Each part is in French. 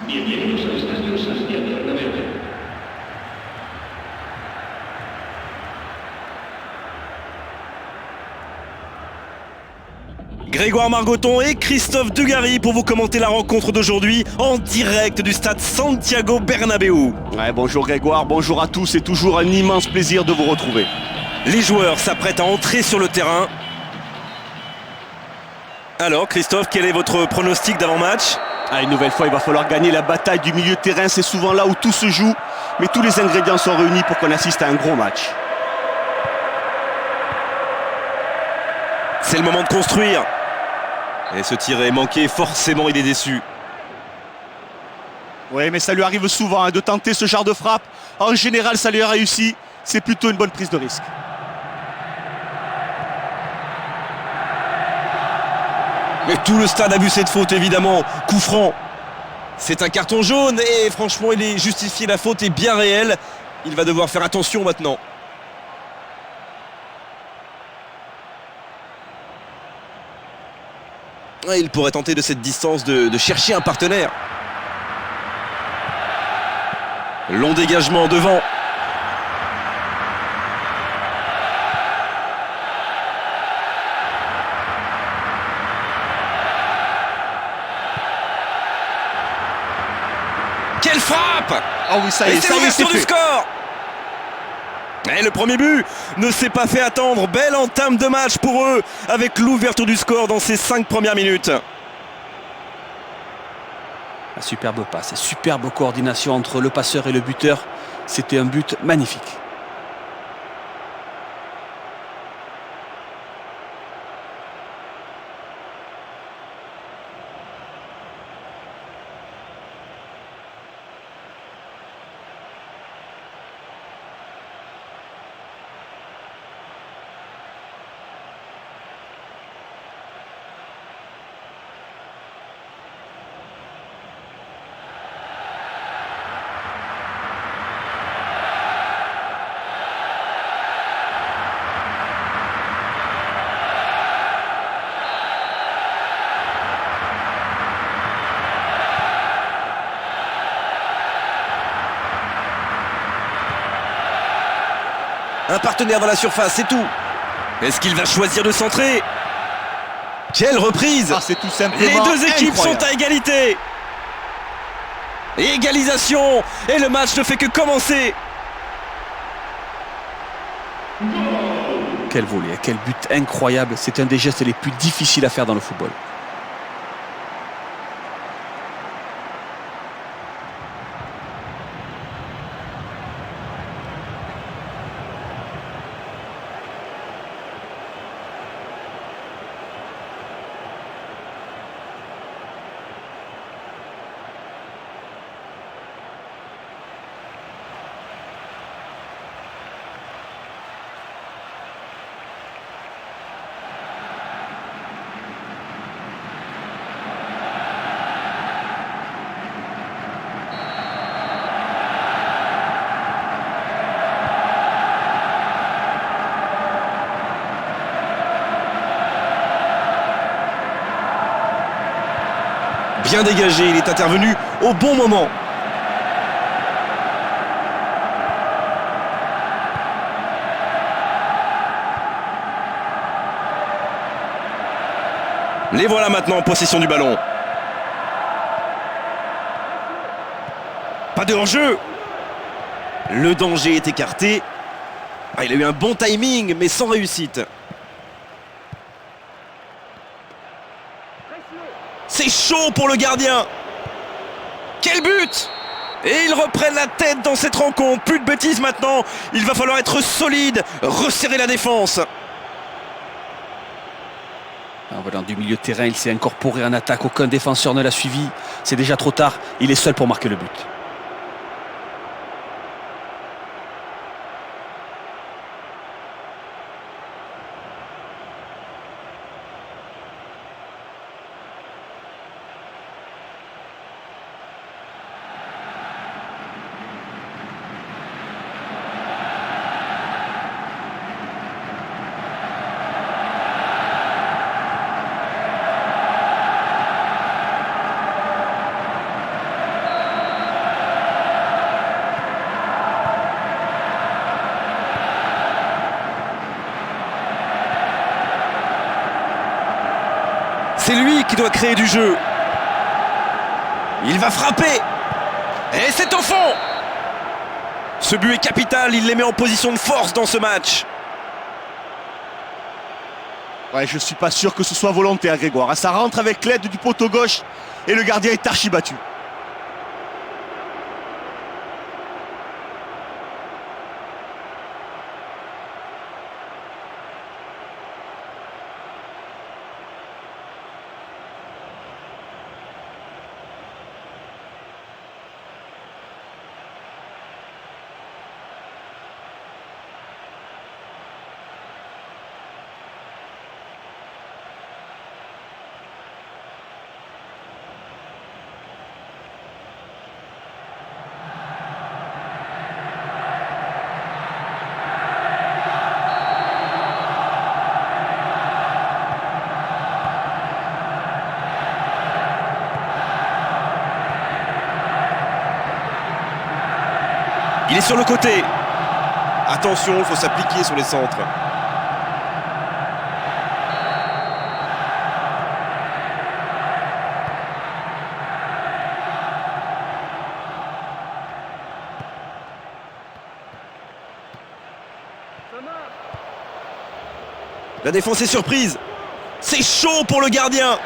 Bienvenidos al Estadio Santiago Bernabéu. Grégoire Margoton et Christophe Dugarry pour vous commenter la rencontre d'aujourd'hui en direct du stade Santiago Bernabéu. Ouais, bonjour Grégoire, bonjour à tous, c'est toujours un immense plaisir de vous retrouver. Les joueurs s'apprêtent à entrer sur le terrain. Alors Christophe, quel est votre pronostic d'avant-match ? Une nouvelle fois, il va falloir gagner la bataille du milieu de terrain, c'est souvent là où tout se joue, mais tous les ingrédients sont réunis pour qu'on assiste à un gros match. C'est le moment de construire. Et ce tir est manqué, forcément il est déçu. Oui, mais ça lui arrive souvent de tenter ce genre de frappe. En général, ça lui a réussi. C'est plutôt une bonne prise de risque. Mais tout le stade a vu cette faute, évidemment. Coup franc. C'est un carton jaune et franchement, il est justifié. La faute est bien réelle. Il va devoir faire attention maintenant. Il pourrait tenter de cette distance de chercher un partenaire. Long dégagement devant. Quelle frappe! Ah oui, ça y est, c'est l'ouverture du score! Et le premier but ne s'est pas fait attendre. Belle entame de match pour eux avec l'ouverture du score dans ces 5 premières minutes. La superbe passe, superbe coordination entre le passeur et le buteur. C'était un but magnifique. Un partenaire dans la surface, c'est tout. Est-ce qu'il va choisir de centrer? Quelle reprise! C'est tout simplement Les deux équipes incroyable. sont à égalité. Égalisation. Et le match ne fait que commencer. Quel volley, quel but incroyable. C'est un des gestes les plus difficiles à faire dans le football. Bien dégagé, il est intervenu au bon moment. Les voilà maintenant en possession du ballon. Pas de hors-jeu. Le danger est écarté. Il a eu un bon timing, mais sans réussite. C'est chaud pour le gardien. Quel but! Et ils reprennent la tête dans cette rencontre. Plus de bêtises maintenant. Il va falloir être solide, resserrer la défense. Voilà, du milieu de terrain, il s'est incorporé en attaque. Aucun défenseur ne l'a suivi. C'est déjà trop tard. Il est seul pour marquer le but. qui doit créer du jeu. Il va frapper. Et c'est au fond. Ce but est capital, il les met en position de force dans ce match. Ouais, je suis pas sûr que ce soit volontaire, Grégoire. Ça rentre avec l'aide du poteau gauche et le gardien est archi battu. Il est sur le côté. Attention, il faut s'appliquer sur les centres. La défense est surprise. C'est chaud pour le gardien.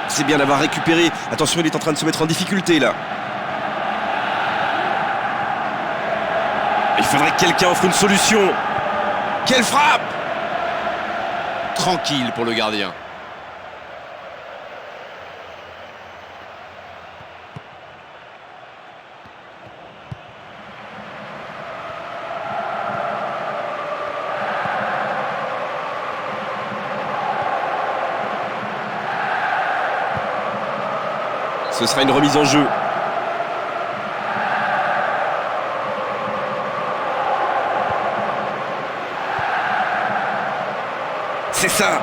C'est bien d'avoir récupéré. Attention, il est en train de se mettre en difficulté là. Il faudrait que quelqu'un offre une solution. Quelle frappe! Tranquille pour le gardien. Ce sera une remise en jeu. C'est ça.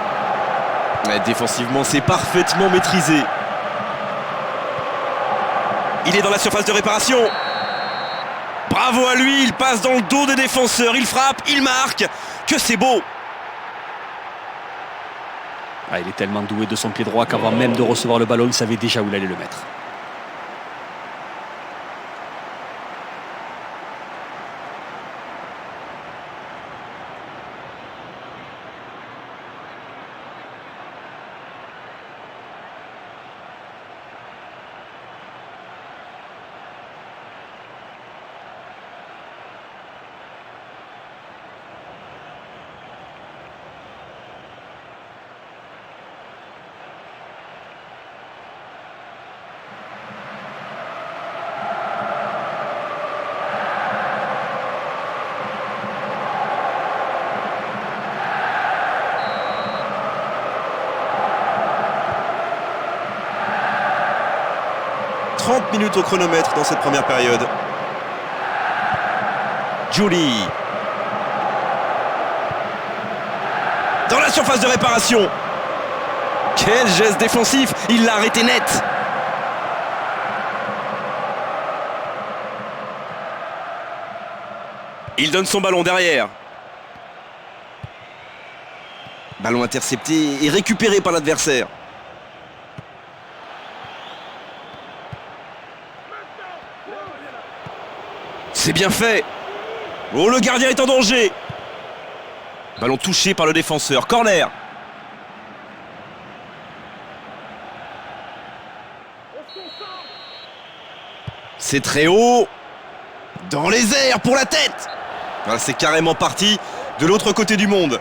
Ouais, défensivement, c'est parfaitement maîtrisé. Il est dans la surface de réparation. Bravo à lui, il passe dans le dos des défenseurs. Il frappe, il marque. Que c'est beau. Ah, il est tellement doué de son pied droit qu'avant même de recevoir le ballon, il savait déjà où il allait le mettre. « 30 minutes au chronomètre dans cette première période. Julie. Dans la surface de réparation. Quel geste défensif. Il l'a arrêté net. Il donne son ballon derrière. Ballon intercepté et récupéré par l'adversaire. C'est bien fait. Oh, le gardien est en danger. Ballon touché par le défenseur. Corner. C'est très haut. Dans les airs pour la tête. Voilà, c'est carrément parti de l'autre côté du monde.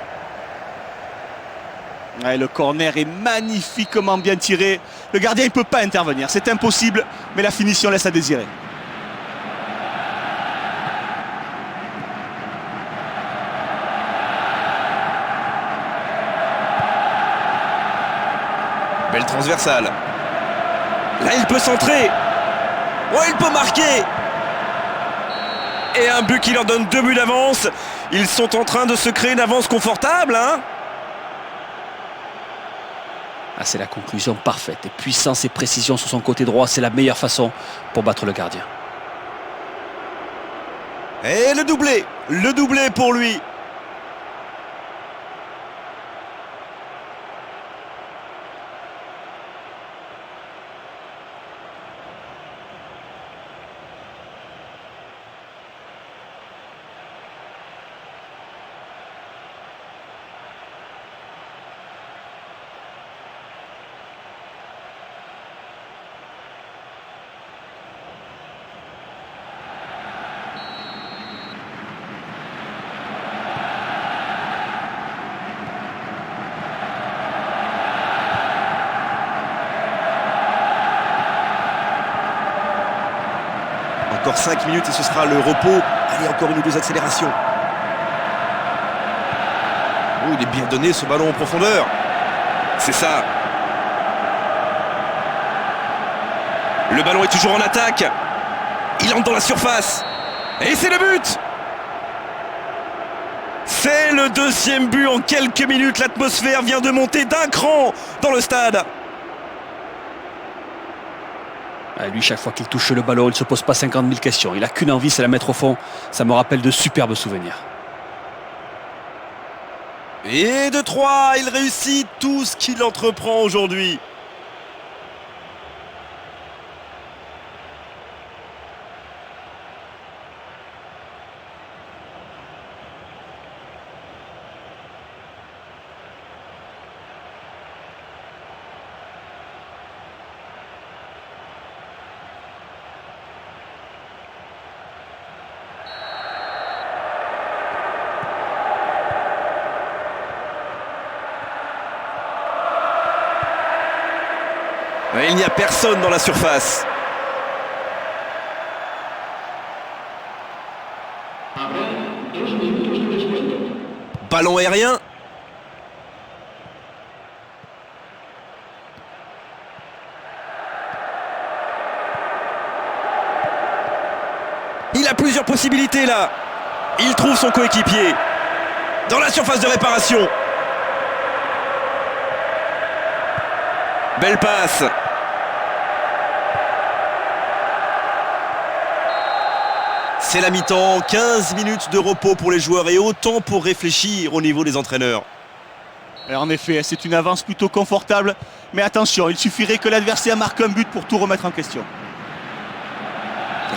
Ouais, le corner est magnifiquement bien tiré. Le gardien, il ne peut pas intervenir. C'est impossible, mais la finition laisse à désirer. Belle transversale. Là, il peut centrer. Oh, il peut marquer. Et un but qui leur donne 2 buts d'avance. Ils sont en train de se créer une avance confortable, hein. Ah, c'est la conclusion parfaite. Et puissance et précision sur son côté droit, c'est la meilleure façon pour battre le gardien. Et le doublé pour lui. Encore 5 minutes et ce sera le repos. Allez, encore une ou deux accélérations. Oh, il est bien donné ce ballon en profondeur. C'est ça. Le ballon est toujours en attaque. Il entre dans la surface. Et c'est le but. C'est le deuxième but en quelques minutes. L'atmosphère vient de monter d'un cran dans le stade. Lui, chaque fois qu'il touche le ballon, il ne se pose pas 50 000 questions. Il n'a qu'une envie, c'est la mettre au fond. Ça me rappelle de superbes souvenirs. Et de 3, il réussit tout ce qu'il entreprend aujourd'hui. Et il n'y a personne dans la surface. Ballon aérien. Il a plusieurs possibilités là. Il trouve son coéquipier dans la surface de réparation. Belle passe. C'est la mi-temps, 15 minutes de repos pour les joueurs et autant pour réfléchir au niveau des entraîneurs. Et en effet, c'est une avance plutôt confortable. Mais attention, il suffirait que l'adversaire marque un but pour tout remettre en question.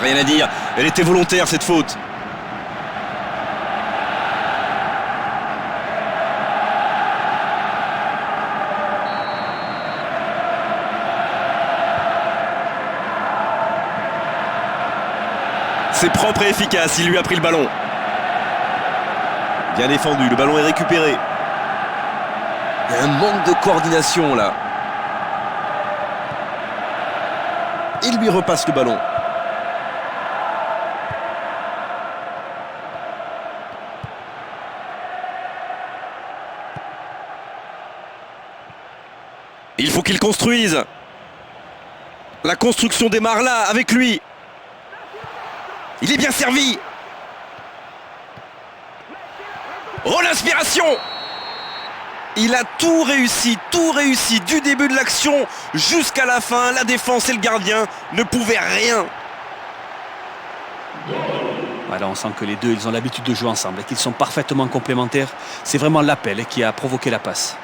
Rien à dire, elle était volontaire cette faute. C'est propre et efficace, il lui a pris le ballon. Bien défendu, le ballon est récupéré. Il y a un manque de coordination là. Il lui repasse le ballon. Il faut qu'il construise. La construction démarre là, avec lui. Il est bien servi. Oh, l'inspiration! Il a tout réussi du début de l'action jusqu'à la fin. La défense et le gardien ne pouvaient rien. Voilà, on sent que les deux, ils ont l'habitude de jouer ensemble et qu'ils sont parfaitement complémentaires. C'est vraiment l'appel qui a provoqué la passe.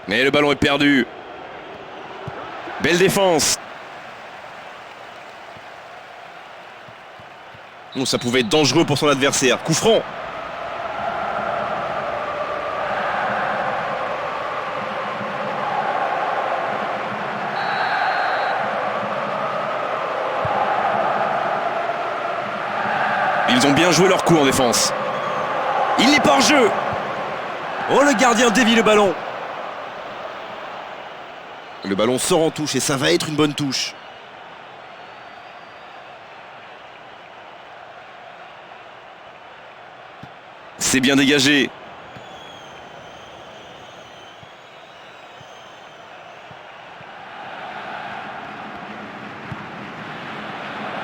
Mais le ballon est perdu. Belle défense. Oh, ça pouvait être dangereux pour son adversaire. Coup franc. Ils ont bien joué leur coup en défense. Il n'est pas hors jeu. Oh, le gardien dévie le ballon. Le ballon sort en touche et ça va être une bonne touche. C'est bien dégagé.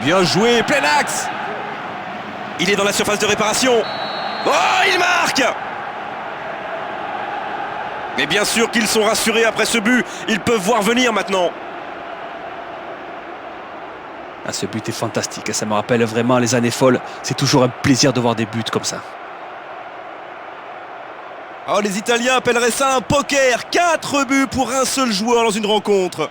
Bien joué, plein axe. Il est dans la surface de réparation. Oh, il marque! Mais bien sûr qu'ils sont rassurés après ce but. Ils peuvent voir venir maintenant. Ah, ce but est fantastique. Ça me rappelle vraiment les années folles. C'est toujours un plaisir de voir des buts comme ça. Oh, les Italiens appelleraient ça un poker. 4 buts pour un seul joueur dans une rencontre.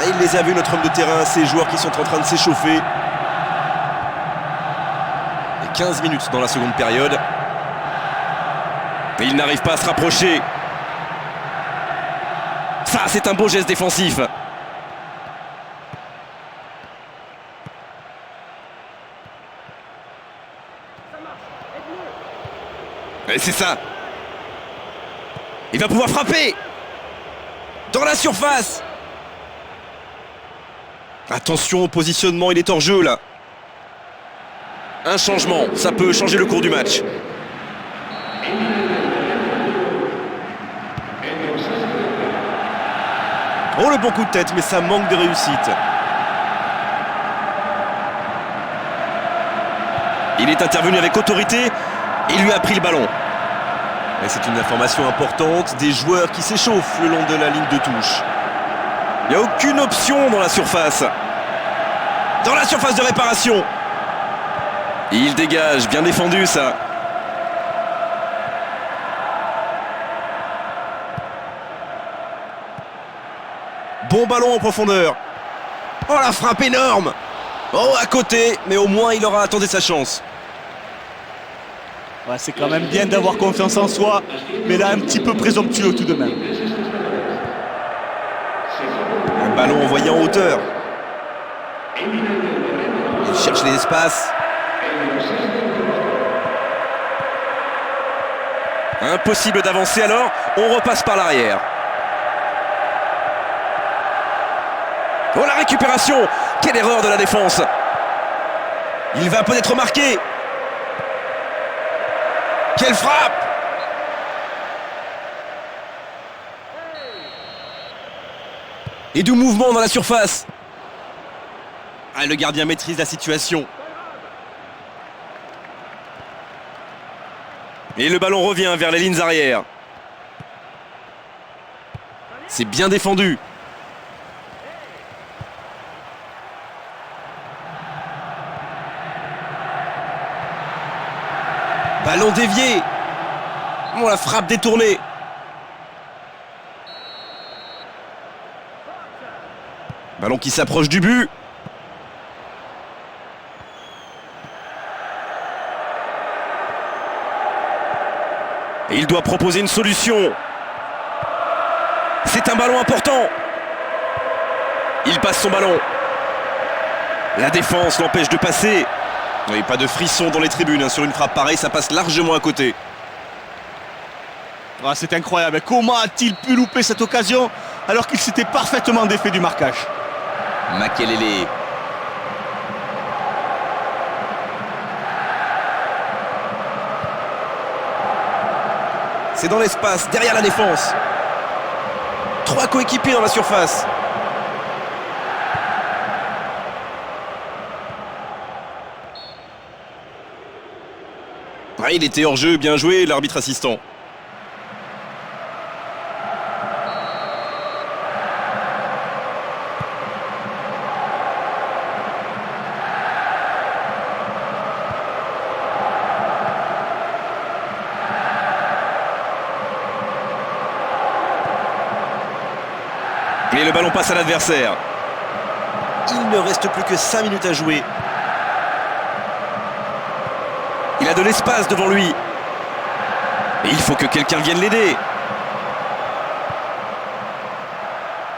Il les a vus, notre homme de terrain, ces joueurs qui sont en train de s'échauffer. Et 15 minutes dans la seconde période. Et il n'arrive pas à se rapprocher. Ça, c'est un beau geste défensif. Et c'est ça. Il va pouvoir frapper. Dans la surface. Attention au positionnement, il est hors jeu là. Un changement, ça peut changer le cours du match. Oh, le bon coup de tête, mais ça manque de réussite. Il est intervenu avec autorité, il lui a pris le ballon. Et c'est une information importante, des joueurs qui s'échauffent le long de la ligne de touche. Il n'y a aucune option dans la surface. Dans la surface de réparation. Il dégage, bien défendu ça. Bon ballon en profondeur. Oh, la frappe énorme. Oh, à côté, mais au moins il aura attendu sa chance. Ouais, c'est quand même bien d'avoir confiance en soi, mais là un petit peu présomptueux tout de même. Un ballon envoyé en hauteur. Il cherche les espaces. Impossible d'avancer alors, on repasse par l'arrière. Oh, la récupération. Quelle erreur de la défense. Il va peut-être marquer. Quelle frappe. Et du mouvement dans la surface. Ah, le gardien maîtrise la situation. Et le ballon revient vers les lignes arrières. C'est bien défendu. Ballon dévié. Oh, la frappe détournée. Ballon qui s'approche du but. Et il doit proposer une solution. C'est un ballon important. Il passe son ballon. La défense l'empêche de passer. Oui, pas de frisson dans les tribunes. Sur une frappe pareille, ça passe largement à côté. Ah, c'est incroyable. Comment a-t-il pu louper cette occasion alors qu'il s'était parfaitement défait du marquage? Makelele. C'est dans l'espace, derrière la défense. 3 coéquipiers dans la surface. Ah, il était hors jeu, bien joué, l'arbitre assistant. Mais le ballon passe à l'adversaire. Il ne reste plus que 5 minutes à jouer. Il a de l'espace devant lui. Et il faut que quelqu'un vienne l'aider.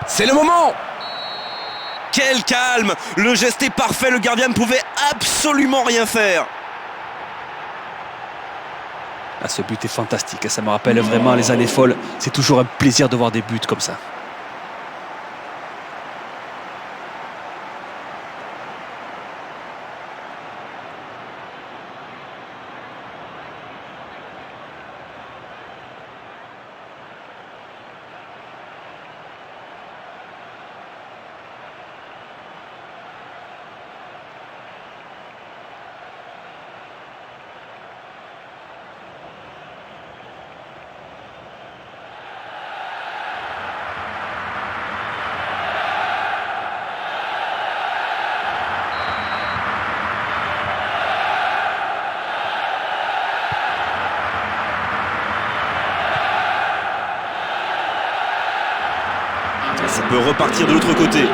C'est le moment. Quel calme. Le geste est parfait, le gardien ne pouvait absolument rien faire. Ah, ce but est fantastique, ça me rappelle vraiment les années folles. C'est toujours un plaisir de voir des buts comme ça. Ça peut repartir de l'autre côté.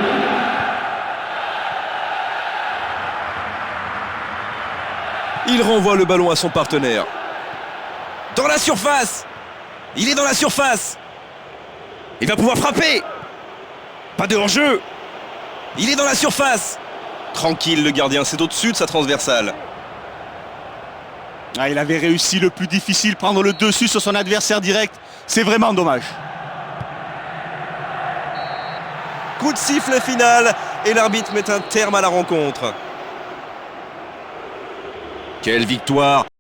Il renvoie le ballon à son partenaire. Dans la surface. Il est dans la surface. Il va pouvoir frapper. Pas de hors-jeu. Il est dans la surface. Tranquille le gardien, c'est au-dessus de sa transversale. Ah, il avait réussi le plus difficile, prendre le dessus sur son adversaire direct. C'est vraiment dommage. Coup de sifflet final et l'arbitre met un terme à la rencontre. Quelle victoire!